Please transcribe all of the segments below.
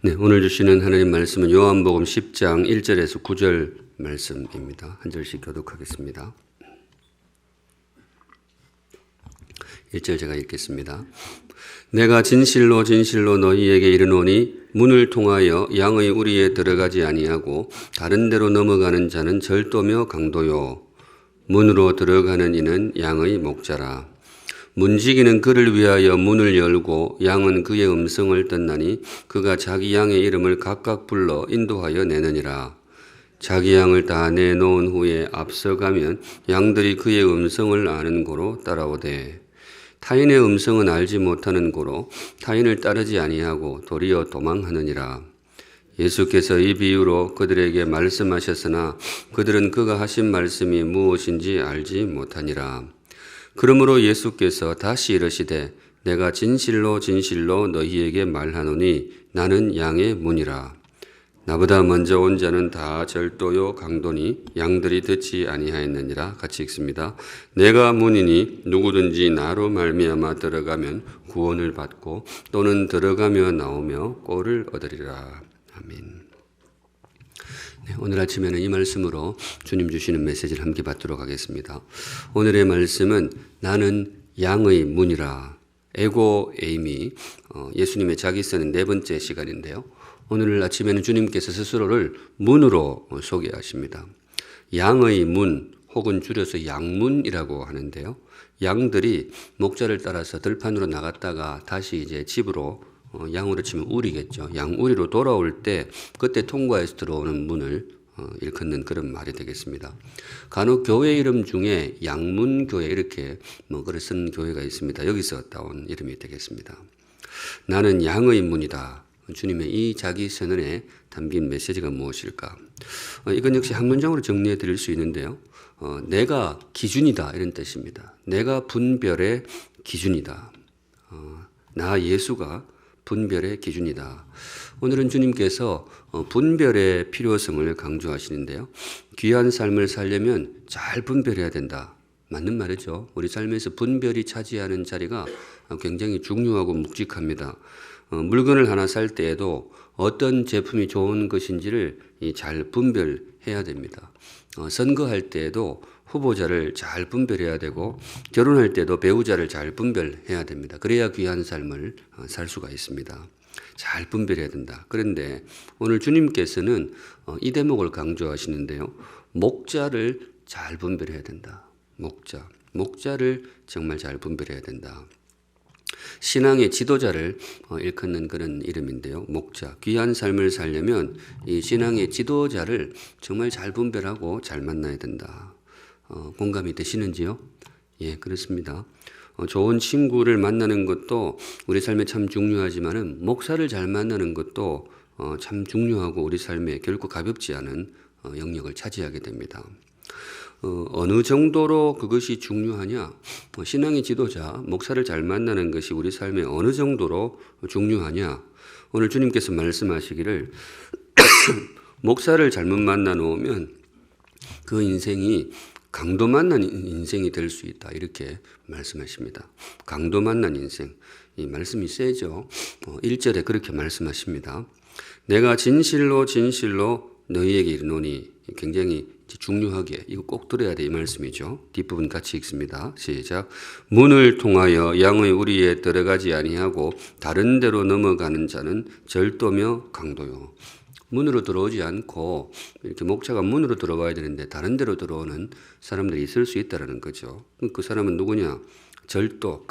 네, 오늘 주시는 하나님 말씀은 요한복음 10장 1절에서 9절 말씀입니다. 한 절씩 교독하겠습니다. 1절 제가 읽겠습니다. 내가 진실로 진실로 너희에게 이르노니 문을 통하여 양의 우리에 들어가지 아니하고 다른 데로 넘어가는 자는 절도며 강도요 문으로 들어가는 이는 양의 목자라. 문지기는 그를 위하여 문을 열고 양은 그의 음성을 듣나니 그가 자기 양의 이름을 각각 불러 인도하여 내느니라. 자기 양을 다 내놓은 후에 앞서가면 양들이 그의 음성을 아는 고로 따라오되 타인의 음성은 알지 못하는 고로 타인을 따르지 아니하고 도리어 도망하느니라. 예수께서 이 비유로 그들에게 말씀하셨으나 그들은 그가 하신 말씀이 무엇인지 알지 못하니라. 그러므로 예수께서 다시 이르시되 내가 진실로 진실로 너희에게 말하노니 나는 양의 문이라. 나보다 먼저 온 자는 다 절도요 강도니 양들이 듣지 아니하였느니라. 같이 읽습니다. 내가 문이니 누구든지 나로 말미암아 들어가면 구원을 받고 또는 들어가며 나오며 꼴을 얻으리라. 아멘. 네, 오늘 아침에는 이 말씀으로 주님 주시는 메시지를 함께 받도록 하겠습니다. 오늘의 말씀은 나는 양의 문이라. 에고 에이미, 예수님의 자기 쓰는 네 번째 시간인데요. 오늘 아침에는 주님께서 스스로를 문으로 소개하십니다. 양의 문 혹은 줄여서 양문이라고 하는데요. 양들이 목자를 따라서 들판으로 나갔다가 다시 이제 집으로 양으로 치면 우리겠죠. 양우리로 돌아올 때 그때 통과해서 들어오는 문을 일컫는 그런 말이 되겠습니다. 간혹 교회 이름 중에 양문교회 이렇게 글을 쓴 교회가 있습니다. 여기서 따온 이름이 되겠습니다. 나는 양의 문이다. 주님의 이 자기 선언에 담긴 메시지가 무엇일까? 이건 역시 한 문장으로 정리해 드릴 수 있는데요. 내가 기준이다 이런 뜻입니다. 내가 분별의 기준이다. 나 예수가 분별의 기준이다. 오늘은 주님께서 분별의 필요성을 강조하시는데요. 귀한 삶을 살려면 잘 분별해야 된다. 맞는 말이죠. 우리 삶에서 분별이 차지하는 자리가 굉장히 중요하고 묵직합니다. 물건을 하나 살 때에도 어떤 제품이 좋은 것인지를 잘 분별해야 됩니다. 선거할 때에도 후보자를 잘 분별해야 되고 결혼할 때도 배우자를 잘 분별해야 됩니다. 그래야 귀한 삶을 살 수가 있습니다. 잘 분별해야 된다. 그런데 오늘 주님께서는 이 대목을 강조하시는데요. 목자를 잘 분별해야 된다. 목자를 정말 잘 분별해야 된다. 신앙의 지도자를 일컫는 그런 이름인데요. 목자, 귀한 삶을 살려면 이 신앙의 지도자를 정말 잘 분별하고 잘 만나야 된다. 공감이 되시는지요? 예, 그렇습니다. 좋은 친구를 만나는 것도 우리 삶에 참 중요하지만은 목사를 잘 만나는 것도 참 중요하고 우리 삶에 결코 가볍지 않은 영역을 차지하게 됩니다. 어느 정도로 그것이 중요하냐? 신앙의 지도자, 목사를 잘 만나는 것이 우리 삶에 어느 정도로 중요하냐? 오늘 주님께서 말씀하시기를 목사를 잘못 만나 놓으면 그 인생이 강도 만난 인생이 될 수 있다. 이렇게 말씀하십니다. 강도 만난 인생. 이 말씀이 세죠. 1절에 그렇게 말씀하십니다. 내가 진실로 진실로 너희에게 이르노니. 굉장히 중요하게 이거 꼭 들어야 돼 이 말씀이죠. 뒷부분 같이 읽습니다. 시작. 문을 통하여 양의 우리에 들어가지 아니하고 다른 데로 넘어가는 자는 절도며 강도요. 문으로 들어오지 않고 이렇게 목자가 문으로 들어와야 되는데 다른 데로 들어오는 사람들이 있을 수 있다는 거죠. 그 사람은 누구냐? 절도,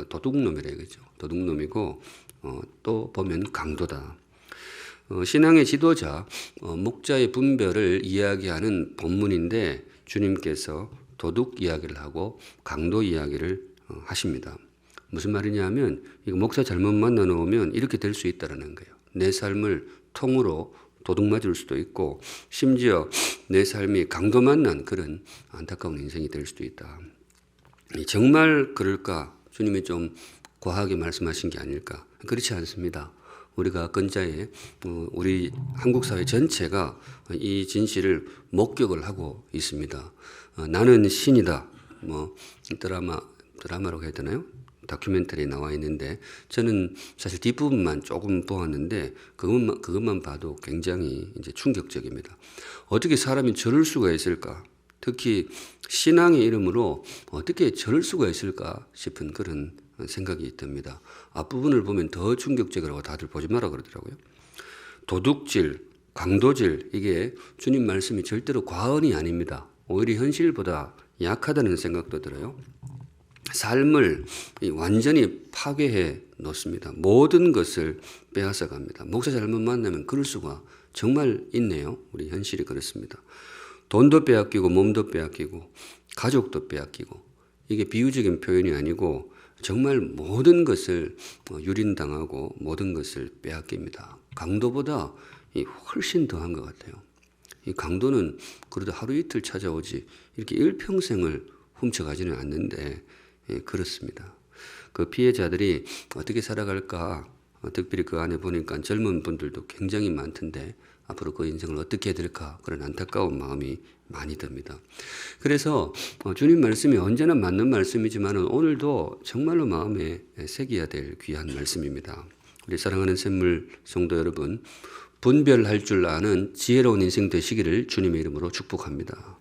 도둑놈이라 이거죠. 도둑놈이고 또 보면 강도다. 신앙의 지도자, 목자의 분별을 이야기하는 본문인데 주님께서 도둑 이야기를 하고 강도 이야기를 하십니다. 무슨 말이냐 하면 이거 목사 잘못 만나 놓으면 이렇게 될 수 있다는 거예요. 내 삶을 통으로 도둑 맞을 수도 있고 심지어 내 삶이 강도 만난 그런 안타까운 인생이 될 수도 있다. 정말 그럴까? 주님이 좀 과하게 말씀하신 게 아닐까? 그렇지 않습니다. 우리가 근자에 우리 한국 사회 전체가 이 진실을 목격을 하고 있습니다. 나는 신이다. 드라마라고 해야 되나요? 다큐멘터리에 나와 있는데 저는 사실 뒷부분만 조금 보았는데 그것만 봐도 굉장히 이제 충격적입니다. 어떻게 사람이 저럴 수가 있을까? 특히 신앙의 이름으로 어떻게 저럴 수가 있을까 싶은 그런 생각이 듭니다. 앞부분을 보면 더 충격적이라고 다들 보지 마라 그러더라고요. 도둑질, 강도질, 이게 주님 말씀이 절대로 과언이 아닙니다. 오히려 현실보다 약하다는 생각도 들어요. 삶을 완전히 파괴해 놓습니다. 모든 것을 빼앗아 갑니다. 목사 잘못 만나면 그럴 수가 정말 있네요. 우리 현실이 그렇습니다. 돈도 빼앗기고 몸도 빼앗기고 가족도 빼앗기고, 이게 비유적인 표현이 아니고 정말 모든 것을 유린당하고 모든 것을 빼앗깁니다. 강도보다 훨씬 더한 것 같아요. 이 강도는 그래도 하루 이틀 찾아오지 이렇게 일평생을 훔쳐가지는 않는데 그렇습니다. 그 피해자들이 어떻게 살아갈까, 특별히 그 안에 보니까 젊은 분들도 굉장히 많던데 앞으로 그 인생을 어떻게 해야 될까, 그런 안타까운 마음이 많이 듭니다. 그래서 주님 말씀이 언제나 맞는 말씀이지만 오늘도 정말로 마음에 새겨야 될 귀한 말씀입니다. 우리 사랑하는 샘물 성도 여러분, 분별할 줄 아는 지혜로운 인생 되시기를 주님의 이름으로 축복합니다.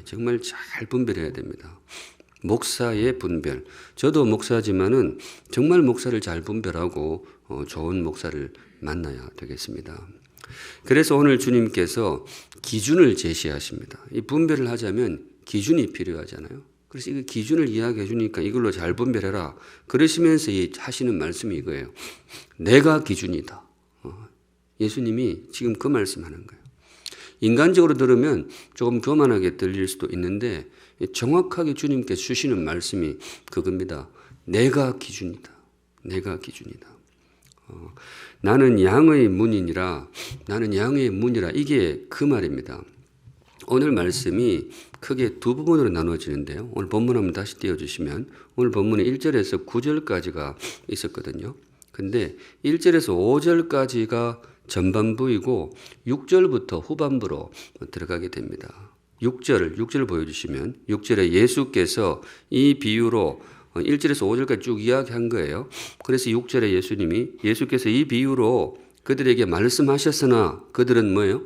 정말 잘 분별해야 됩니다. 목사의 분별. 저도 목사지만은 정말 목사를 잘 분별하고 좋은 목사를 만나야 되겠습니다. 그래서 오늘 주님께서 기준을 제시하십니다. 이 분별을 하자면 기준이 필요하잖아요. 그래서 이 기준을 이야기해 주니까 이걸로 잘 분별해라. 그러시면서 하시는 말씀이 이거예요. 내가 기준이다. 예수님이 지금 그 말씀하는 거예요. 인간적으로 들으면 조금 교만하게 들릴 수도 있는데 정확하게 주님께서 주시는 말씀이 그겁니다. 내가 기준이다. 내가 기준이다. 나는 양의 문이니라. 나는 양의 문이라. 이게 그 말입니다. 오늘 말씀이 크게 두 부분으로 나눠지는데요. 오늘 본문 한번 다시 띄워주시면, 오늘 본문에 1절에서 9절까지가 있었거든요. 근데 1절에서 5절까지가 전반부이고 6절부터 후반부로 들어가게 됩니다. 6절 보여주시면 6절에 예수께서 이 비유로 1절에서 5절까지 쭉 이야기한 거예요. 그래서 6절에 예수께서 이 비유로 그들에게 말씀하셨으나 그들은 뭐예요?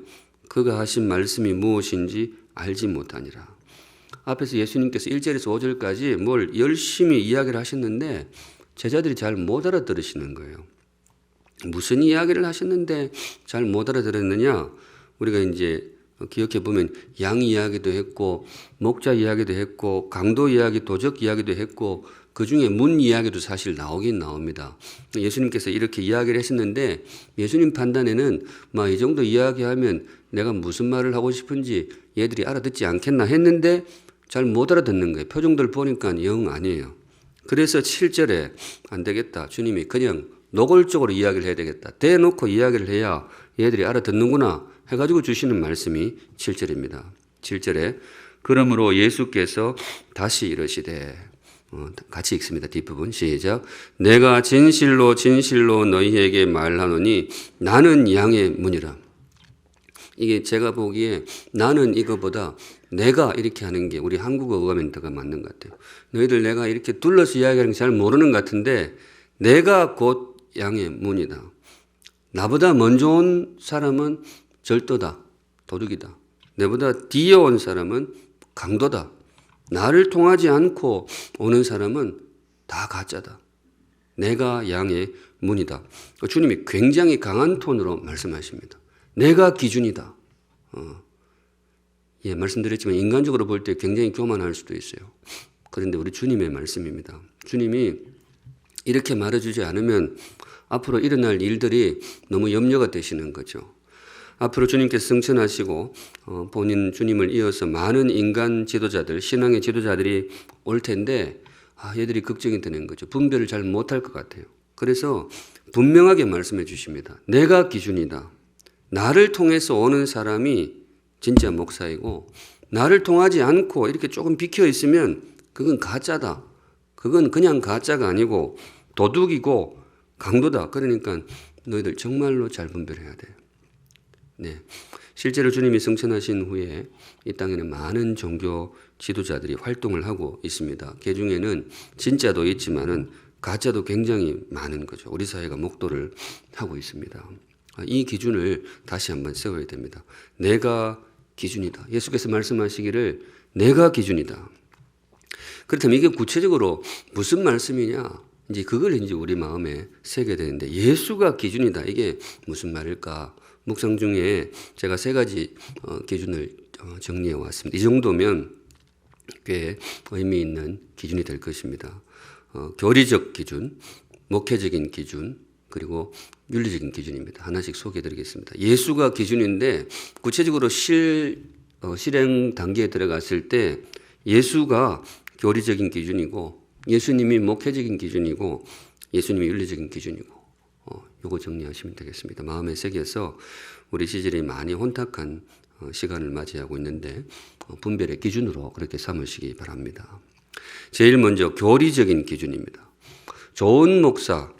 그가 하신 말씀이 무엇인지 알지 못하니라. 앞에서 예수님께서 1절에서 5절까지 뭘 열심히 이야기를 하셨는데 제자들이 잘 못 알아들으시는 거예요. 무슨 이야기를 하셨는데 잘 못 알아들었느냐? 우리가 이제 기억해 보면 양 이야기도 했고 목자 이야기도 했고 강도 이야기, 도적 이야기도 했고 그중에 문 이야기도 사실 나오긴 나옵니다. 예수님께서 이렇게 이야기를 하셨는데 예수님 판단에는 막 이 정도 이야기하면 내가 무슨 말을 하고 싶은지 얘들이 알아듣지 않겠나 했는데 잘 못 알아듣는 거예요. 표정들 보니까 영 아니에요. 그래서 7절에 안 되겠다. 주님이 그냥 노골적으로 이야기를 해야 되겠다. 대놓고 이야기를 해야 얘들이 알아듣는구나 해가지고 주시는 말씀이 7절입니다. 7절에 그러므로 예수께서 다시 이르시되, 같이 읽습니다. 뒷부분 시작. 내가 진실로 진실로 너희에게 말하노니 나는 양의 문이라. 이게 제가 보기에 나는 이거보다 내가 이렇게 하는 게 우리 한국어 어감엔더가 맞는 것 같아요. 너희들 내가 이렇게 둘러서 이야기하는 게 잘 모르는 것 같은데 내가 곧 양의 문이다. 나보다 먼저 온 사람은 절도다, 도둑이다. 내보다 뒤에 온 사람은 강도다. 나를 통하지 않고 오는 사람은 다 가짜다. 내가 양의 문이다. 주님이 굉장히 강한 톤으로 말씀하십니다. 내가 기준이다. 말씀드렸지만 인간적으로 볼 때 굉장히 교만할 수도 있어요. 그런데 우리 주님의 말씀입니다. 주님이 이렇게 말해주지 않으면 앞으로 일어날 일들이 너무 염려가 되시는 거죠. 앞으로 주님께서 승천하시고 본인 주님을 이어서 많은 인간 지도자들, 신앙의 지도자들이 올 텐데 얘들이 걱정이 되는 거죠. 분별을 잘 못할 것 같아요. 그래서 분명하게 말씀해 주십니다. 내가 기준이다. 나를 통해서 오는 사람이 진짜 목사이고 나를 통하지 않고 이렇게 조금 비켜 있으면 그건 가짜다. 그건 그냥 가짜가 아니고 도둑이고 강도다. 그러니까 너희들 정말로 잘 분별해야 돼요. 네. 실제로 주님이 승천하신 후에 이 땅에는 많은 종교 지도자들이 활동을 하고 있습니다. 그 중에는 진짜도 있지만은 가짜도 굉장히 많은 거죠. 우리 사회가 목도를 하고 있습니다. 이 기준을 다시 한번 세워야 됩니다. 내가 기준이다. 예수께서 말씀하시기를 내가 기준이다. 그렇다면 이게 구체적으로 무슨 말씀이냐? 이제 그걸 이제 우리 마음에 새게 되는데 예수가 기준이다. 이게 무슨 말일까? 묵상 중에 제가 세 가지 기준을 정리해 왔습니다. 이 정도면 꽤 의미 있는 기준이 될 것입니다. 교리적 기준, 목회적인 기준, 그리고 윤리적인 기준입니다. 하나씩 소개해 드리겠습니다. 예수가 기준인데 구체적으로 실행 단계에 들어갔을 때 예수가 교리적인 기준이고 예수님이 목회적인 기준이고 예수님이 윤리적인 기준이고 요거 정리하시면 되겠습니다. 마음에 새겨서 우리 시절이 많이 혼탁한 시간을 맞이하고 있는데 분별의 기준으로 그렇게 삼으시기 바랍니다. 제일 먼저 교리적인 기준입니다. 좋은 목사,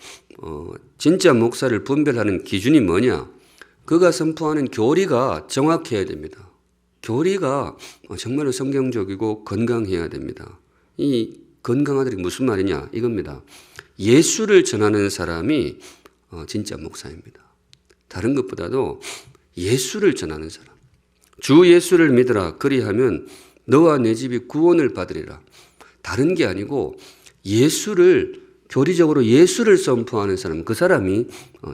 진짜 목사를 분별하는 기준이 뭐냐? 그가 선포하는 교리가 정확해야 됩니다. 교리가 정말로 성경적이고 건강해야 됩니다. 이 건강하다는 게 무슨 말이냐? 이겁니다. 예수를 전하는 사람이 진짜 목사입니다. 다른 것보다도 예수를 전하는 사람. 주 예수를 믿으라. 그리하면 너와 내 집이 구원을 받으리라. 다른 게 아니고 예수를 교리적으로 예수를 선포하는 사람, 그 사람이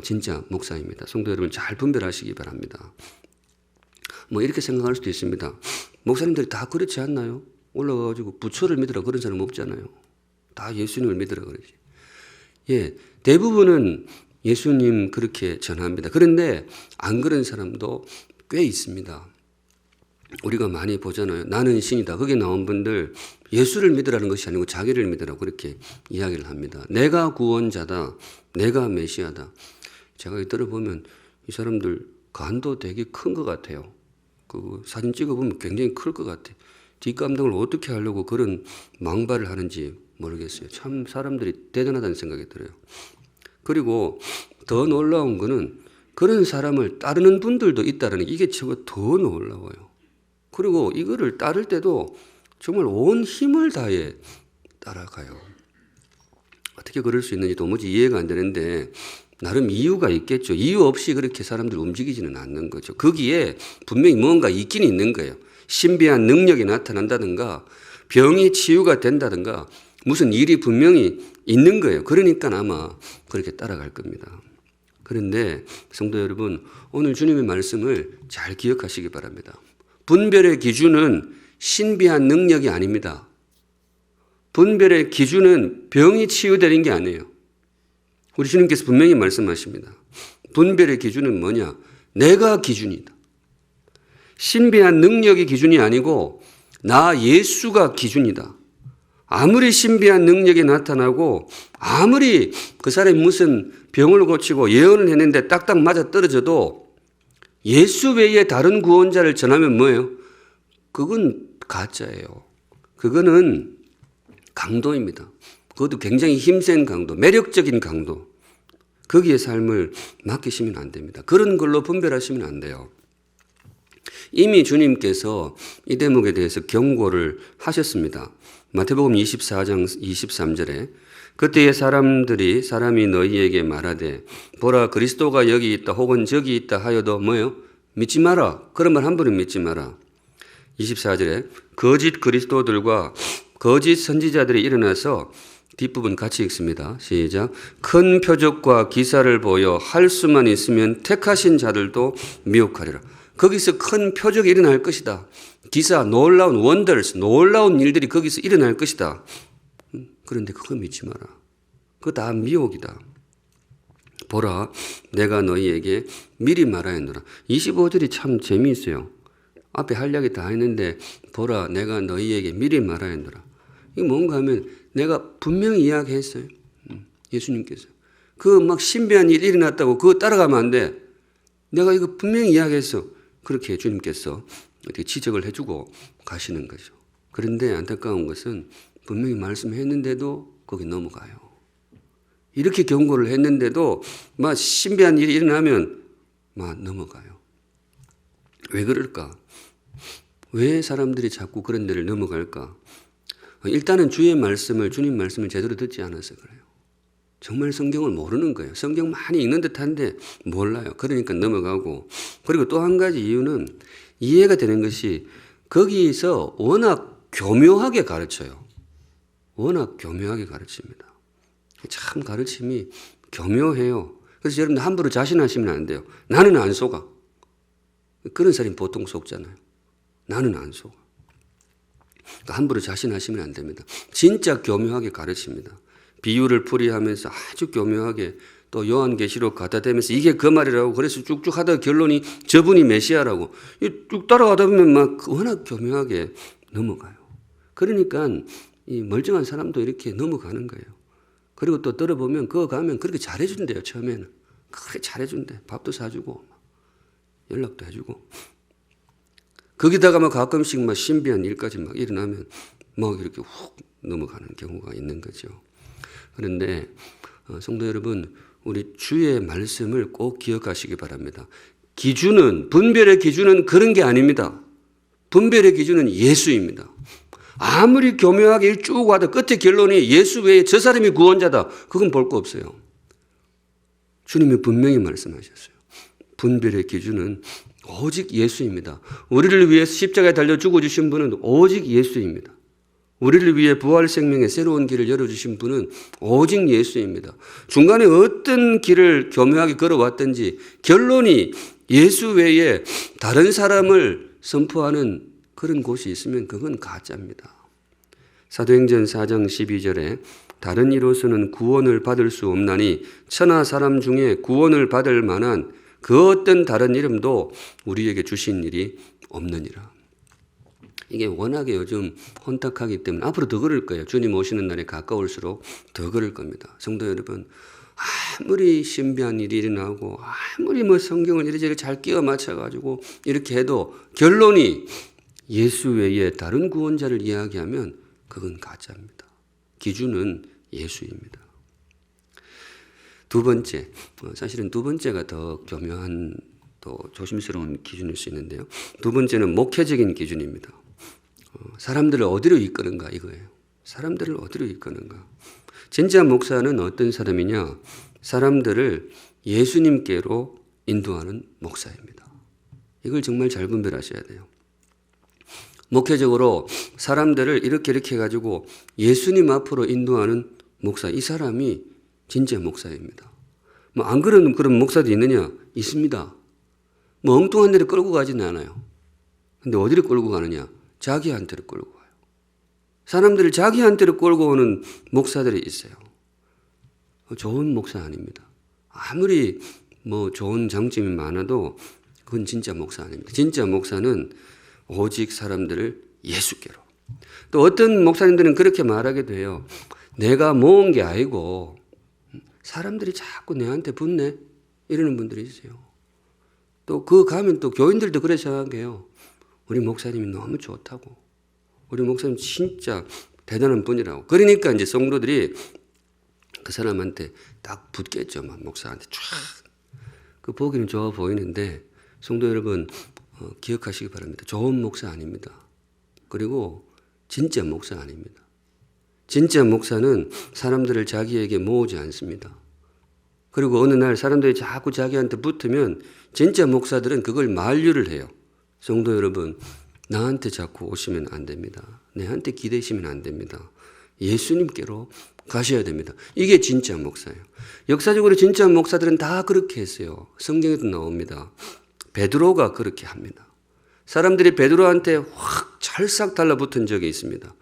진짜 목사입니다. 성도 여러분 잘 분별하시기 바랍니다. 뭐 이렇게 생각할 수도 있습니다. 목사님들이 다 그렇지 않나요? 올라가가지고 부처를 믿으라 그런 사람 없잖아요. 다 예수님을 믿으라 그러지. 예, 대부분은 예수님 그렇게 전합니다. 그런데 안 그런 사람도 꽤 있습니다. 우리가 많이 보잖아요. 나는 신이다. 거기에 나온 분들 예수를 믿으라는 것이 아니고 자기를 믿으라고 그렇게 이야기를 합니다. 내가 구원자다. 내가 메시아다. 제가 이 들어보면 이 사람들 간도 되게 큰 것 같아요. 그 사진 찍어보면 굉장히 클 것 같아. 뒷감당을 어떻게 하려고 그런 망발을 하는지 모르겠어요. 참 사람들이 대단하다는 생각이 들어요. 그리고 더 놀라운 거는 그런 사람을 따르는 분들도 있다는 이게 저거 더 놀라워요. 그리고 이거를 따를 때도 정말 온 힘을 다해 따라가요. 어떻게 그럴 수 있는지 도무지 이해가 안 되는데 나름 이유가 있겠죠. 이유 없이 그렇게 사람들 움직이지는 않는 거죠. 거기에 분명히 뭔가 있긴 있는 거예요. 신비한 능력이 나타난다든가 병이 치유가 된다든가 무슨 일이 분명히 있는 거예요. 그러니까 아마 그렇게 따라갈 겁니다. 그런데 성도 여러분, 오늘 주님의 말씀을 잘 기억하시기 바랍니다. 분별의 기준은 신비한 능력이 아닙니다. 분별의 기준은 병이 치유되는 게 아니에요. 우리 주님께서 분명히 말씀하십니다. 분별의 기준은 뭐냐? 내가 기준이다. 신비한 능력이 기준이 아니고 나 예수가 기준이다. 아무리 신비한 능력이 나타나고 아무리 그 사람이 무슨 병을 고치고 예언을 했는데 딱딱 맞아 떨어져도 예수 외에 다른 구원자를 전하면 뭐예요? 그건 가짜예요. 그거는 강도입니다. 그것도 굉장히 힘센 강도, 매력적인 강도. 거기에 삶을 맡기시면 안 됩니다. 그런 걸로 분별하시면 안 돼요. 이미 주님께서 이 대목에 대해서 경고를 하셨습니다. 마태복음 24장 23절에 그때의 사람이 너희에게 말하되 보라 그리스도가 여기 있다 혹은 저기 있다 하여도 뭐요? 믿지 마라. 그런 말 한 번은 믿지 마라. 24절에 거짓 그리스도들과 거짓 선지자들이 일어나서 뒷부분 같이 읽습니다. 시작. 큰 표적과 기사를 보여 할 수만 있으면 택하신 자들도 미혹하리라. 거기서 큰 표적이 일어날 것이다. 기사, 놀라운 원더스, 놀라운 일들이 거기서 일어날 것이다. 그런데 그거 믿지 마라. 그거 다 미혹이다. 보라, 내가 너희에게 미리 말하였노라. 25절이 참 재미있어요. 앞에 할 이야기 다 했는데 보라, 내가 너희에게 미리 말하였노라. 이게 뭔가 하면 내가 분명히 이야기했어요. 예수님께서. 그 막 신비한 일이 일어났다고 그거 따라가면 안 돼. 내가 이거 분명히 이야기했어. 그렇게 주님께서 어떻게 지적을 해주고 가시는 거죠. 그런데 안타까운 것은 분명히 말씀했는데도 거기 넘어가요. 이렇게 경고를 했는데도 막 신비한 일이 일어나면 막 넘어가요. 왜 그럴까? 왜 사람들이 자꾸 그런 데를 넘어갈까? 일단은 주님 말씀을 제대로 듣지 않아서 그래요. 정말 성경을 모르는 거예요. 성경 많이 읽는 듯한데 몰라요. 그러니까 넘어가고. 그리고 또 한 가지 이유는 이해가 되는 것이 거기서 워낙 교묘하게 가르쳐요. 워낙 교묘하게 가르칩니다. 참 가르침이 교묘해요. 그래서 여러분들 함부로 자신하시면 안 돼요. 나는 안 속아. 그런 사람이 보통 속잖아요. 나는 안 속아. 그러니까 함부로 자신하시면 안 됩니다. 진짜 교묘하게 가르칩니다. 비유를 풀이하면서 아주 교묘하게 또 요한계시록 갖다 대면서 이게 그 말이라고 그래서 쭉쭉 하다가 결론이 저분이 메시아라고 쭉 따라가다 보면 막 워낙 교묘하게 넘어가요. 그러니까 이 멀쩡한 사람도 이렇게 넘어가는 거예요. 그리고 또 들어보면 그거 가면 그렇게 잘해준대요. 처음에는. 그렇게 잘해준대. 밥도 사주고 연락도 해주고. 거기다가 막 가끔씩 막 신비한 일까지 막 일어나면 막 이렇게 훅 넘어가는 경우가 있는 거죠. 그런데 성도 여러분, 우리 주의 말씀을 꼭 기억하시기 바랍니다. 기준은, 분별의 기준은 그런 게 아닙니다. 분별의 기준은 예수입니다. 아무리 교묘하게 쭉 와도 끝에 결론이 예수 외에 저 사람이 구원자다. 그건 볼 거 없어요. 주님이 분명히 말씀하셨어요. 분별의 기준은 오직 예수입니다. 우리를 위해서 십자가에 달려 죽어주신 분은 오직 예수입니다. 우리를 위해 부활 생명의 새로운 길을 열어주신 분은 오직 예수입니다. 중간에 어떤 길을 교묘하게 걸어왔든지 결론이 예수 외에 다른 사람을 선포하는 그런 곳이 있으면 그건 가짜입니다. 사도행전 4장 12절에 다른 이로서는 구원을 받을 수 없나니 천하 사람 중에 구원을 받을 만한 그 어떤 다른 이름도 우리에게 주신 일이 없느니라. 이게 워낙에 요즘 혼탁하기 때문에 앞으로 더 그럴 거예요. 주님 오시는 날에 가까울수록 더 그럴 겁니다. 성도 여러분, 아무리 신비한 일이 일어나고 아무리 뭐 성경을 이리저리 잘 끼워 맞춰가지고 이렇게 해도 결론이 예수 외에 다른 구원자를 이야기하면 그건 가짜입니다. 기준은 예수입니다. 두 번째, 사실은 두 번째가 더 교묘한 또 조심스러운 기준일 수 있는데요. 두 번째는 목회적인 기준입니다. 사람들을 어디로 이끄는가 이거예요. 사람들을 어디로 이끄는가. 진짜 목사는 어떤 사람이냐? 사람들을 예수님께로 인도하는 목사입니다. 이걸 정말 잘 분별하셔야 돼요. 목회적으로 사람들을 이렇게 해가지고 예수님 앞으로 인도하는 목사, 이 사람이 진짜 목사입니다. 뭐 안 그런 목사도 있느냐? 있습니다. 뭐 엉뚱한 데를 끌고 가지는 않아요. 근데 어디를 끌고 가느냐? 자기한테로 끌고 가요. 사람들을 자기한테로 끌고 오는 목사들이 있어요. 좋은 목사 아닙니다. 아무리 뭐 좋은 장점이 많아도 그건 진짜 목사 아닙니다. 진짜 목사는 오직 사람들을 예수께로. 또 어떤 목사님들은 그렇게 말하게 돼요. 내가 모은 게 아니고 사람들이 자꾸 내한테 붙네. 이러는 분들이 있어요. 또 그 가면 또 교인들도 그래 생각해요. 우리 목사님이 너무 좋다고. 우리 목사님 진짜 대단한 분이라고. 그러니까 이제 성도들이 그 사람한테 딱 붙겠죠. 막 목사한테 쫙. 그 보기는 좋아 보이는데 성도 여러분 기억하시기 바랍니다. 좋은 목사 아닙니다. 그리고 진짜 목사 아닙니다. 진짜 목사는 사람들을 자기에게 모으지 않습니다. 그리고 어느 날 사람들이 자꾸 자기한테 붙으면 진짜 목사들은 그걸 만류를 해요. 성도 여러분, 나한테 자꾸 오시면 안 됩니다. 내한테 기대시면 안 됩니다. 예수님께로 가셔야 됩니다. 이게 진짜 목사예요. 역사적으로 진짜 목사들은 다 그렇게 했어요. 성경에도 나옵니다. 베드로가 그렇게 합니다. 사람들이 베드로한테 확 찰싹 달라붙은 적이 있습니다.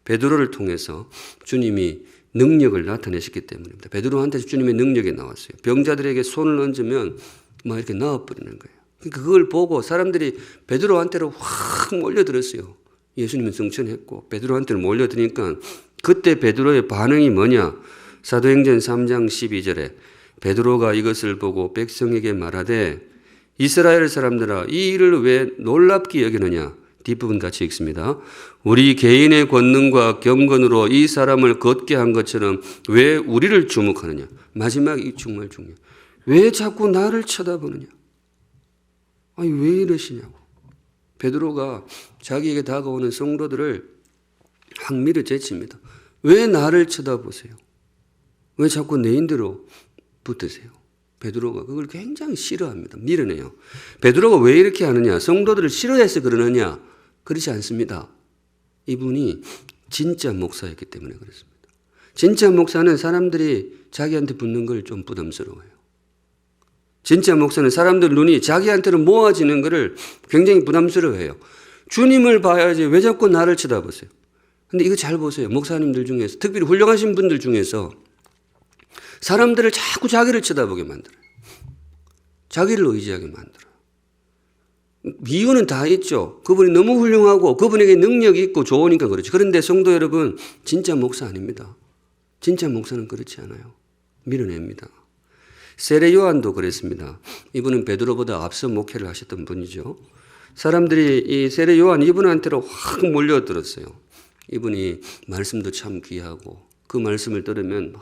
베드로를 통해서 주님이 능력을 나타내셨기 때문입니다. 베드로한테서 주님의 능력이 나왔어요. 병자들에게 손을 얹으면 막 이렇게 나와버리는 거예요. 그걸 보고 사람들이 베드로한테로 확 몰려들었어요. 예수님은 승천했고 베드로한테는 몰려드니까 그때 베드로의 반응이 뭐냐? 사도행전 3장 12절에 베드로가 이것을 보고 백성에게 말하되 이스라엘 사람들아 이 일을 왜 놀랍게 여기느냐? 뒷부분 같이 읽습니다. 우리 개인의 권능과 경건으로 이 사람을 걷게 한 것처럼 왜 우리를 주목하느냐? 마지막이 정말 중요해요. 왜 자꾸 나를 쳐다보느냐? 아니 왜 이러시냐고. 베드로가 자기에게 다가오는 성도들을 항미를 제칩니다. 왜 나를 쳐다보세요? 왜 자꾸 내인대로 붙으세요? 베드로가 그걸 굉장히 싫어합니다. 밀어내요. 베드로가 왜 이렇게 하느냐? 성도들을 싫어해서 그러느냐? 그렇지 않습니다. 이분이 진짜 목사였기 때문에 그렇습니다. 진짜 목사는 사람들이 자기한테 붙는 걸 좀 부담스러워해요. 진짜 목사는 사람들 눈이 자기한테로 모아지는 것을 굉장히 부담스러워해요. 주님을 봐야지 왜 자꾸 나를 쳐다보세요? 근데 이거 잘 보세요. 목사님들 중에서, 특별히 훌륭하신 분들 중에서 사람들을 자꾸 자기를 쳐다보게 만들어요. 자기를 의지하게 만들어요. 이유는 다 있죠. 그분이 너무 훌륭하고 그분에게 능력이 있고 좋으니까 그렇죠. 그런데 성도 여러분, 진짜 목사 아닙니다. 진짜 목사는 그렇지 않아요. 밀어냅니다. 세례 요한도 그랬습니다. 이분은 베드로보다 앞서 목회를 하셨던 분이죠. 사람들이 이 세례 요한 이분한테로 확 몰려들었어요. 이분이 말씀도 참 귀하고 그 말씀을 들으면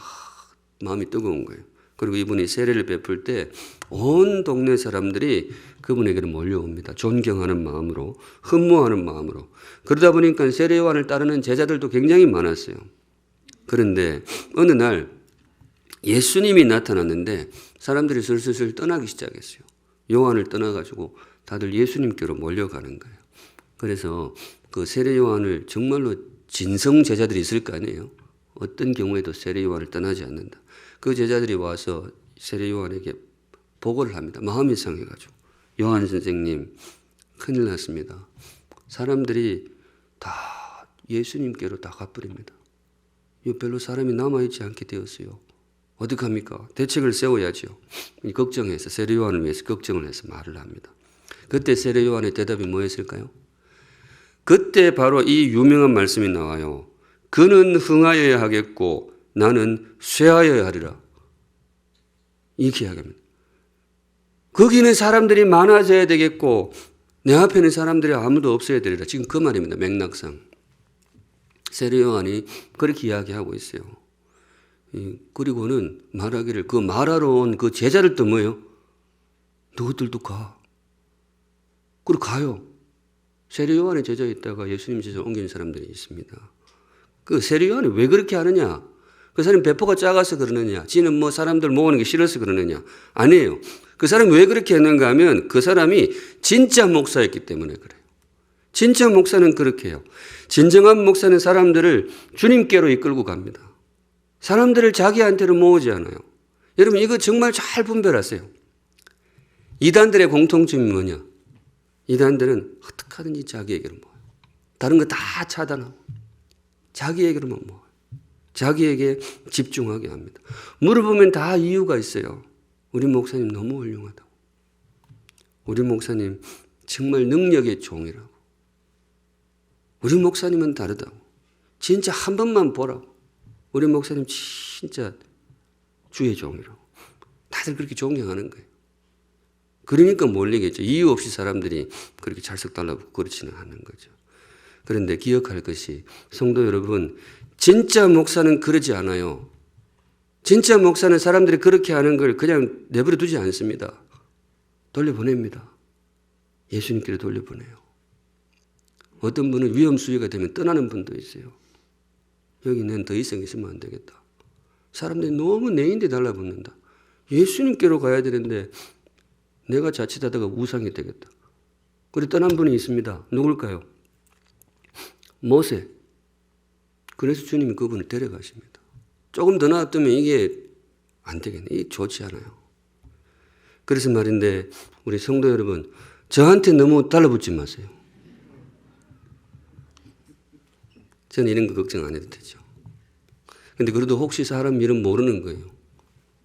마음이 뜨거운 거예요. 그리고 이분이 세례를 베풀 때 온 동네 사람들이 그분에게로 몰려옵니다. 존경하는 마음으로, 흠모하는 마음으로. 그러다 보니까 세례 요한을 따르는 제자들도 굉장히 많았어요. 그런데 어느 날 예수님이 나타났는데 사람들이 슬슬 떠나기 시작했어요. 요한을 떠나가지고 다들 예수님께로 몰려가는 거예요. 그래서 그 세례 요한을 정말로 진성 제자들이 있을 거 아니에요. 어떤 경우에도 세례 요한을 떠나지 않는다. 그 제자들이 와서 세례 요한에게 보고를 합니다. 마음이 상해가지고. 요한 선생님, 큰일 났습니다. 사람들이 다 예수님께로 다 가버립니다. 별로 사람이 남아있지 않게 되었어요. 어떡합니까? 대책을 세워야죠. 걱정해서 세례 요한을 위해서 걱정을 해서 말을 합니다. 그때 세례 요한의 대답이 뭐였을까요? 그때 바로 이 유명한 말씀이 나와요. 그는 흥하여야 하겠고 나는 쇠하여야 하리라. 이렇게 이야기합니다. 거기는 사람들이 많아져야 되겠고 내 앞에는 사람들이 아무도 없어야 되리라. 지금 그 말입니다. 맥락상. 세례 요한이 그렇게 이야기하고 있어요. 그리고는 말하기를 그 말하러 온 그 제자를 또 뭐예요? 너희들도 가. 그리고 가요. 세례 요한의 제자에 있다가 예수님 제자 옮긴 사람들이 있습니다. 그 세례 요한이 왜 그렇게 하느냐? 그 사람이 배포가 작아서 그러느냐? 지는 뭐 사람들 모으는 게 싫어서 그러느냐? 아니에요. 그 사람이 왜 그렇게 했는가 하면 그 사람이 진짜 목사였기 때문에 그래요. 진짜 목사는 그렇게 해요. 진정한 목사는 사람들을 주님께로 이끌고 갑니다. 사람들을 자기한테로 모으지 않아요. 여러분 이거 정말 잘 분별하세요. 이단들의 공통점이 뭐냐? 이단들은 어떻게 하든지 자기에게로 모아요. 다른 거 다 차단하고 자기에게로만 모아요. 자기에게 집중하게 합니다. 물어보면 다 이유가 있어요. 우리 목사님 너무 훌륭하다고. 우리 목사님 정말 능력의 종이라고. 우리 목사님은 다르다고. 진짜 한 번만 보라고. 우리 목사님 진짜 주의 종이라고. 다들 그렇게 존경하는 거예요. 그러니까 몰리겠죠. 이유 없이 사람들이 그렇게 찰싹 달라붙고 그렇지는 않은 거죠. 그런데 기억할 것이 성도 여러분, 진짜 목사는 그러지 않아요. 진짜 목사는 사람들이 그렇게 하는 걸 그냥 내버려 두지 않습니다. 돌려보냅니다. 예수님께로 돌려보내요. 어떤 분은 위험 수위가 되면 떠나는 분도 있어요. 여기 난 더 이상 있으면 안 되겠다. 사람들이 너무 내인데 달라붙는다. 예수님께로 가야 되는데 내가 자칫하다가 우상이 되겠다. 그래 떠난 분이 있습니다. 누굴까요? 모세. 그래서 주님이 그분을 데려가십니다. 조금 더 놔두면 이게 안 되겠네. 이게 좋지 않아요. 그래서 말인데 우리 성도 여러분, 저한테 너무 달라붙지 마세요. 저는 이런 거 걱정 안 해도 되죠. 근데 그래도 혹시 사람 이름 모르는 거예요.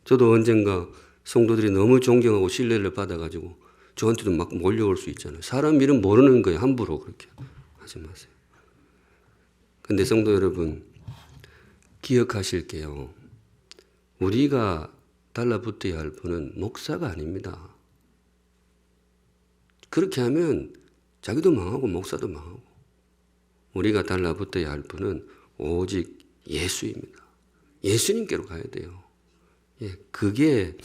저도 언젠가 성도들이 너무 존경하고 신뢰를 받아가지고 저한테도 막 몰려올 수 있잖아요. 사람 이름 모르는 거예요. 함부로 그렇게 하지 마세요. 근데 성도 여러분, 기억하실게요. 우리가 달라붙어야 할 분은 목사가 아닙니다. 그렇게 하면 자기도 망하고 목사도 망하고. 우리가 달라붙어야 할 분은 오직 예수입니다. 예수님께로 가야 돼요. 예, 그게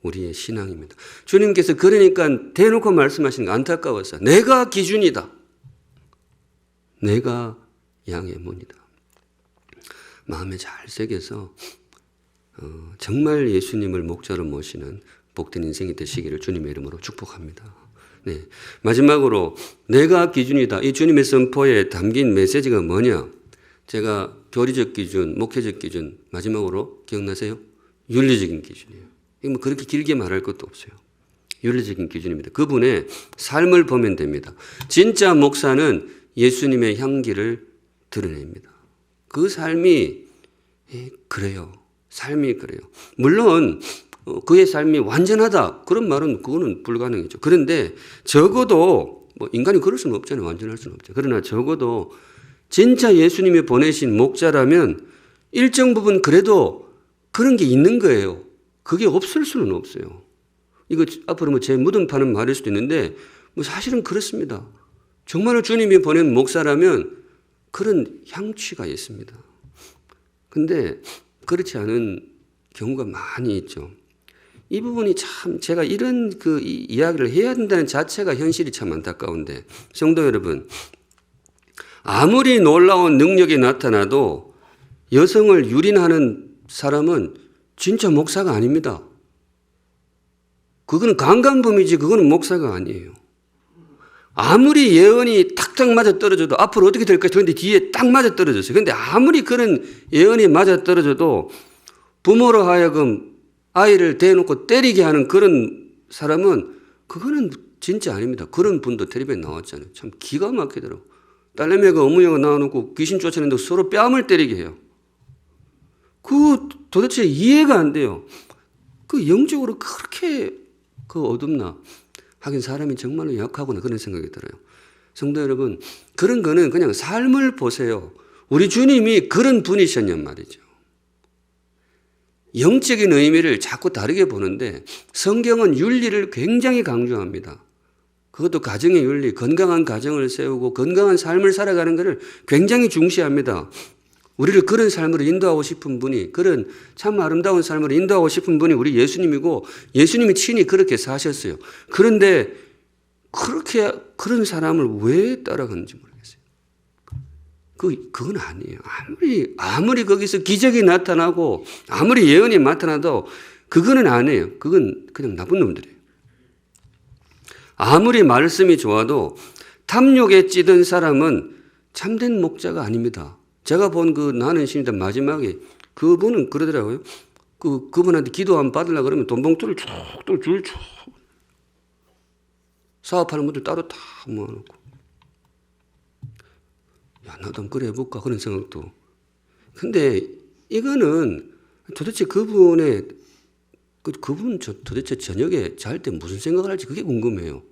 우리의 신앙입니다. 주님께서 그러니까 대놓고 말씀하시는 거 안타까워서 내가 기준이다. 내가 양의 문이다. 마음에 잘 새겨서 정말 예수님을 목자로 모시는 복된 인생이 되시기를 주님의 이름으로 축복합니다. 네. 마지막으로 내가 기준이다. 이 주님의 선포에 담긴 메시지가 뭐냐? 제가 교리적 기준, 목회적 기준 마지막으로 기억나세요? 윤리적인 기준이에요. 이거 뭐 그렇게 길게 말할 것도 없어요. 윤리적인 기준입니다. 그분의 삶을 보면 됩니다. 진짜 목사는 예수님의 향기를 드러냅니다. 그 삶이 그래요. 삶이 그래요. 물론 그의 삶이 완전하다 그런 말은 그거는 불가능이죠. 그런데 적어도 뭐 인간이 그럴 수는 없잖아요. 완전할 수는 없죠. 그러나 적어도 진짜 예수님이 보내신 목자라면 일정 부분 그래도 그런 게 있는 거예요. 그게 없을 수는 없어요. 이거 앞으로 뭐 제 무덤 파는 말일 수도 있는데 뭐 사실은 그렇습니다. 정말로 주님이 보낸 목사라면 그런 향취가 있습니다. 근데 그렇지 않은 경우가 많이 있죠. 이 부분이 참 제가 이런 이야기를 해야 된다는 자체가 현실이 참 안타까운데 성도 여러분, 아무리 놀라운 능력이 나타나도 여성을 유린하는 사람은 진짜 목사가 아닙니다. 그거는 강간범이지 그거는 목사가 아니에요. 아무리 예언이 탁탁 맞아 떨어져도 앞으로 어떻게 될까 그런데 뒤에 딱 맞아 떨어졌어요. 그런데 아무리 그런 예언이 맞아 떨어져도 부모로 하여금 아이를 대놓고 때리게 하는 그런 사람은 그거는 진짜 아닙니다. 그런 분도 텔레비에 나왔잖아요. 참 기가 막히더라고요. 딸내미가 어머니가 나와놓고 귀신 쫓아내는데 서로 뺨을 때리게 해요. 그 도대체 이해가 안 돼요. 그 영적으로 그렇게 어둡나. 하긴 사람이 정말로 약하구나 그런 생각이 들어요. 성도 여러분, 그런 거는 그냥 삶을 보세요. 우리 주님이 그런 분이셨냔 말이죠. 영적인 의미를 자꾸 다르게 보는데 성경은 윤리를 굉장히 강조합니다. 그것도 가정의 윤리, 건강한 가정을 세우고 건강한 삶을 살아가는 것을 굉장히 중시합니다. 우리를 그런 삶으로 인도하고 싶은 분이, 그런 참 아름다운 삶으로 인도하고 싶은 분이 우리 예수님이고 예수님이 친히 그렇게 사셨어요. 그런데 그런 사람을 왜 따라가는지 모르겠어요. 그건 아니에요. 아무리 거기서 기적이 나타나고 아무리 예언이 나타나도 그거는 아니에요. 그건 그냥 나쁜 놈들이에요. 아무리 말씀이 좋아도 탐욕에 찌든 사람은 참된 목자가 아닙니다. 제가 본 나는 신이다 마지막에 그분은 그러더라고요. 그분한테 기도 안 받으려고 그러면 돈 봉투를 쭉 사업하는 분들 따로 다 모아놓고. 야, 나도 한번 그래 해볼까 그런 생각도. 근데 이거는 도대체 그분 도대체 저녁에 잘 때 무슨 생각을 할지 그게 궁금해요.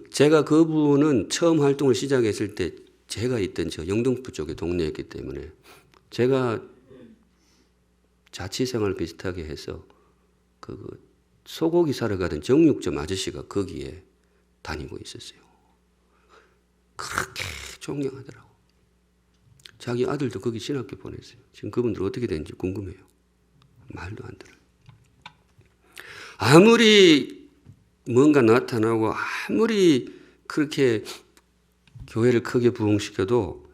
제가 그분은 처음 활동을 시작했을 때 제가 있던 저 영등포 쪽에 동네였기 때문에 제가 자취생활 비슷하게 해서 소고기 사러 가던 정육점 아저씨가 거기에 다니고 있었어요. 그렇게 존경하더라고. 자기 아들도 거기 신학교 보냈어요. 지금 그분들 어떻게 되는지 궁금해요. 말도 안 들어요. 아무리 뭔가 나타나고 아무리 그렇게 교회를 크게 부흥시켜도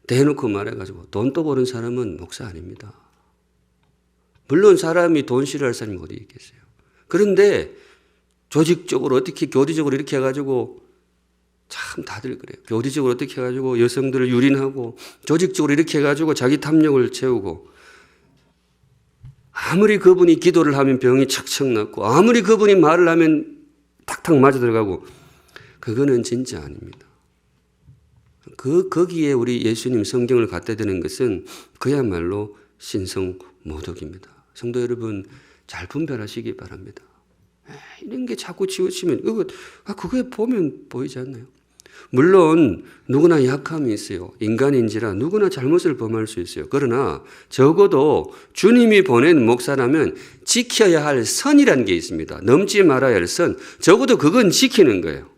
대놓고 말해가지고 돈 또 버는 사람은 목사 아닙니다. 물론 사람이 돈 싫어할 사람이 어디 있겠어요. 그런데 조직적으로 어떻게 교리적으로 이렇게 해가지고 참 다들 그래요. 교리적으로 어떻게 해가지고 여성들을 유린하고 조직적으로 이렇게 해가지고 자기 탐욕을 채우고 아무리 그분이 기도를 하면 병이 척척 낫고 아무리 그분이 말을 하면 탁탁 맞아 들어가고 그거는 진짜 아닙니다. 거기에 우리 예수님 성경을 갖다 대는 것은 그야말로 신성모독입니다. 성도 여러분 잘 분별하시기 바랍니다. 이런 게 자꾸 치우치면 그거에 보면 보이지 않나요? 물론 누구나 약함이 있어요. 인간인지라 누구나 잘못을 범할 수 있어요. 그러나 적어도 주님이 보낸 목사라면 지켜야 할 선이라는 게 있습니다. 넘지 말아야 할 선. 적어도 그건 지키는 거예요.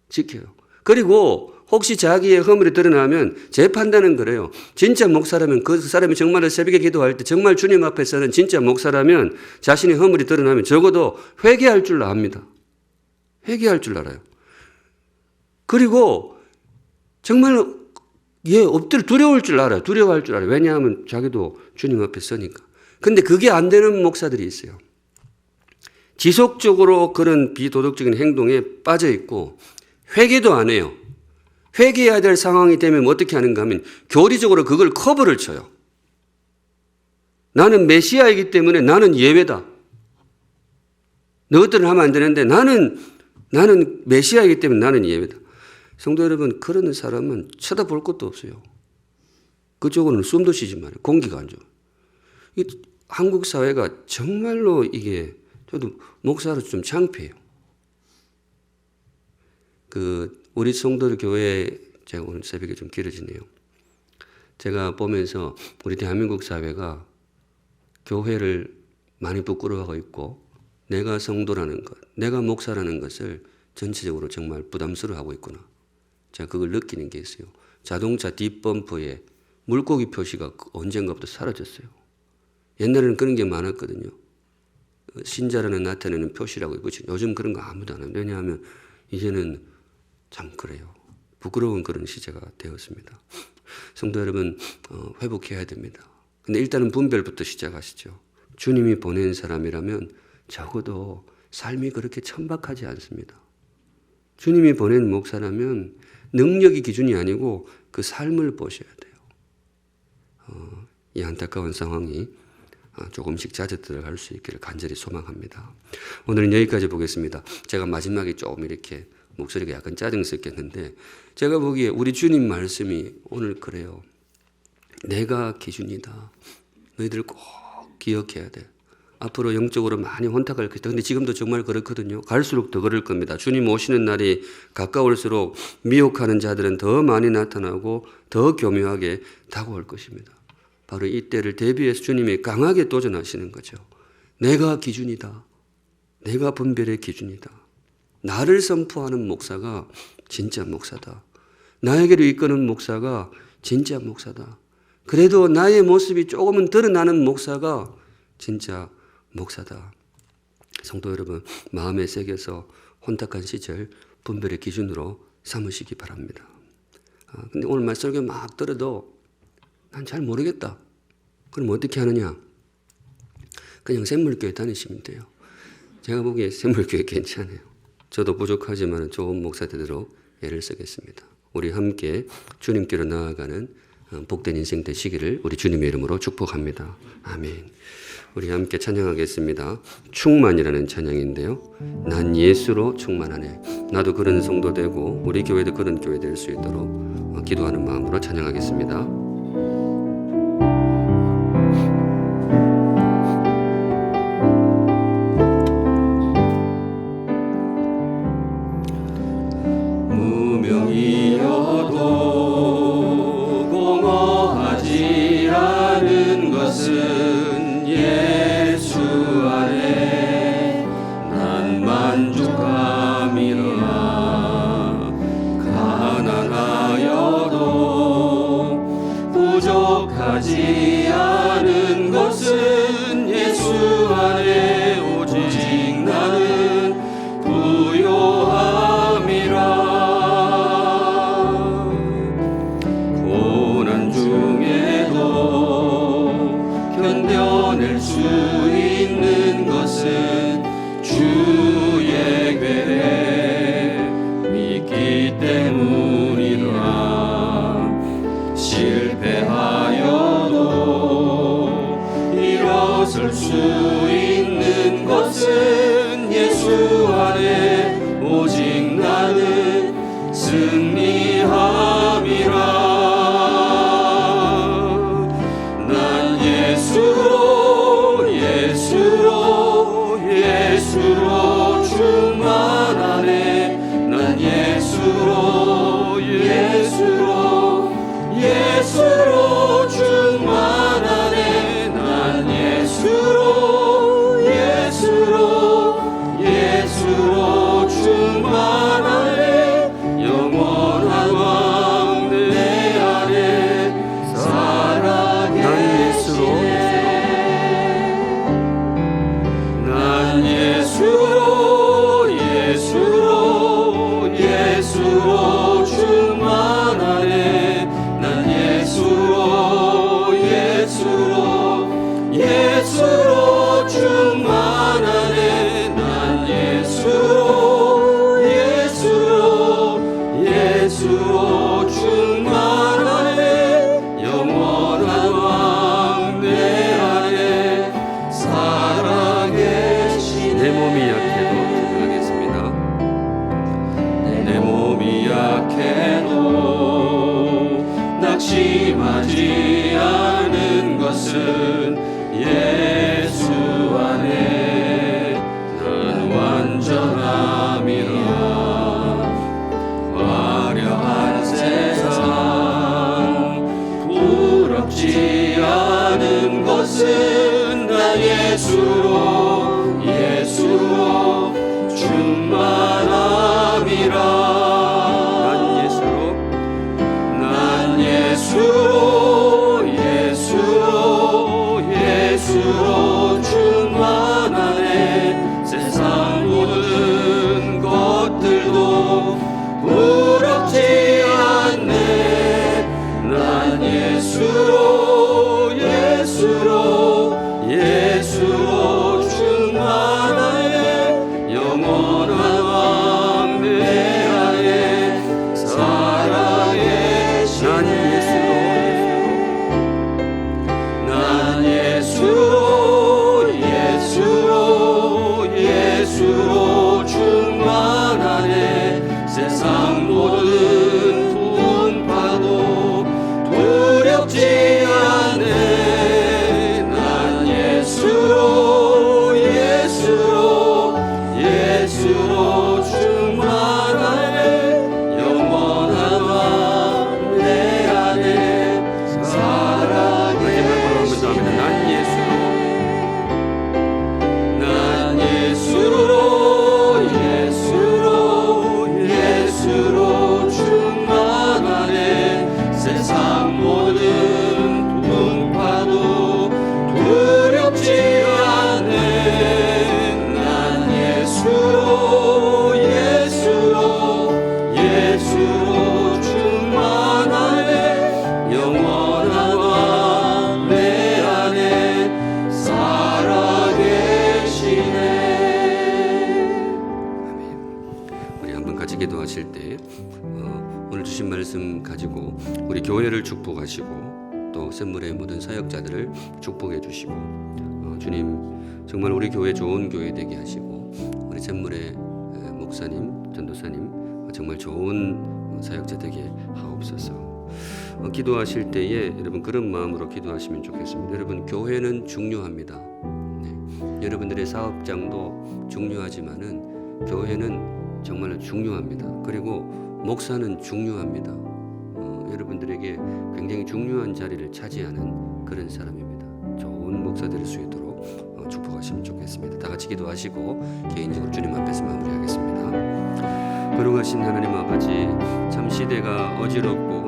지켜요. 그리고 혹시 자기의 허물이 드러나면 제 판단은 그래요. 진짜 목사라면 그 사람이 정말 새벽에 기도할 때 정말 주님 앞에서는 진짜 목사라면 자신의 허물이 드러나면 적어도 회개할 줄 압니다. 회개할 줄 알아요. 그리고 정말 엎드려 두려울 줄 알아요. 두려워할 줄 알아요. 왜냐하면 자기도 주님 앞에 서니까. 근데 그게 안 되는 목사들이 있어요. 지속적으로 그런 비도덕적인 행동에 빠져 있고 회개도 안 해요. 회개해야 될 상황이 되면 어떻게 하는가 하면 교리적으로 그걸 커버를 쳐요. 나는 메시아이기 때문에 나는 예외다. 너희들은 하면 안 되는데 나는 메시아이기 때문에 나는 예외다. 성도 여러분, 그런 사람은 쳐다볼 것도 없어요. 그쪽으로는 숨도 쉬지 말아요. 공기가 안 좋아요. 한국 사회가 정말로 이게 저도 목사로 좀 창피해요. 우리 성도들 교회 제가 오늘 새벽에 좀 길어지네요. 제가 보면서 우리 대한민국 사회가 교회를 많이 부끄러워하고 있고 내가 성도라는 것, 내가 목사라는 것을 전체적으로 정말 부담스러워하고 있구나. 제가 그걸 느끼는 게 있어요. 자동차 뒷범퍼에 물고기 표시가 언젠가부터 사라졌어요. 옛날에는 그런 게 많았거든요. 신자라는 나타내는 표시라고 있고 요즘 그런 거 아무도 안 해요. 왜냐하면 이제는 참 그래요. 부끄러운 그런 시대가 되었습니다. 성도 여러분, 회복해야 됩니다. 근데 일단은 분별부터 시작하시죠. 주님이 보낸 사람이라면 적어도 삶이 그렇게 천박하지 않습니다. 주님이 보낸 목사라면 능력이 기준이 아니고 그 삶을 보셔야 돼요. 이 안타까운 상황이 조금씩 잦아 들어갈 수 있기를 간절히 소망합니다. 오늘은 여기까지 보겠습니다. 제가 마지막에 조금 이렇게 목소리가 약간 짜증스럽겠는데 제가 보기에 우리 주님 말씀이 오늘 그래요. 내가 기준이다. 너희들 꼭 기억해야 돼. 앞으로 영적으로 많이 혼탁할 것이다. 근데 지금도 정말 그렇거든요. 갈수록 더 그럴 겁니다. 주님 오시는 날이 가까울수록 미혹하는 자들은 더 많이 나타나고 더 교묘하게 다가올 것입니다. 바로 이때를 대비해서 주님이 강하게 도전하시는 거죠. 내가 기준이다. 내가 분별의 기준이다. 나를 선포하는 목사가 진짜 목사다. 나에게로 이끄는 목사가 진짜 목사다. 그래도 나의 모습이 조금은 드러나는 목사가 진짜 목사다. 성도 여러분, 마음에 새겨서 혼탁한 시절 분별의 기준으로 삼으시기 바랍니다. 근데 오늘 말씀을 막 들어도 난 잘 모르겠다. 그럼 어떻게 하느냐? 그냥 샘물교회 다니시면 돼요. 제가 보기에 샘물교회 괜찮아요. 저도 부족하지만 좋은 목사 되도록 애를 쓰겠습니다. 우리 함께 주님께로 나아가는 복된 인생 되시기를 우리 주님의 이름으로 축복합니다. 아멘. 우리 함께 찬양하겠습니다. 충만이라는 찬양인데요. 난 예수로 충만하네. 나도 그런 성도 되고 우리 교회도 그런 교회 될 수 있도록 기도하는 마음으로 찬양하겠습니다. 무명이어도 공허하지 않은 것은 예수 안에 난 만족함이라. 가난하여도 부족하지 않은 것은 예수 안에 오직 나는 부요함이라. 견뎌낼 수 있는 것은 주의 괴 믿기 때문이라. 실패하여도 일어설 수 있는 것은 예수 안에 오직 나는 승리함이라. 예수로 충만하네. 난 예수로 충만하네. 난 예수로 충만하네. 영원한 왕 내 안에 살아계시네. 난 예수로 예수로 충만하네. 세상 모든 풍파도 두렵지 않네. 난 예수로 충만하네. 영원한 왕 내 안에 살아계시네. 난 예수로 충만하네. 세상 모든 풍파도 두렵지 않네. 난 예수로 충만하네. 영원한 왕 내 안에 살아계시네. 아멘. 우리 한번 같이 기도하실 때 오늘 주신 말씀 가지고 우리 교회를 축복하시고 또 샘물의 모든 사역자들을 축복해 주시고 주님 정말 우리 교회 좋은 교회 되게 하시고 우리 샘물의 목사님, 전도사님 정말 좋은 사역자 되게 하옵소서. 기도하실 때에 여러분 그런 마음으로 기도하시면 좋겠습니다. 여러분 교회는 중요합니다. 네. 여러분들의 사업장도 중요하지만은 교회는 정말로 중요합니다. 그리고 목사는 중요합니다. 여러분들에게 굉장히 중요한 자리를 차지하는 그런 사람입니다. 좋은 목사 될 수 있도록 축복하시면 좋겠습니다. 다 같이 기도하시고 개인적으로 주님 앞에서 마무리하겠습니다. 거룩하신 하나님 아버지, 참 시대가 어지럽고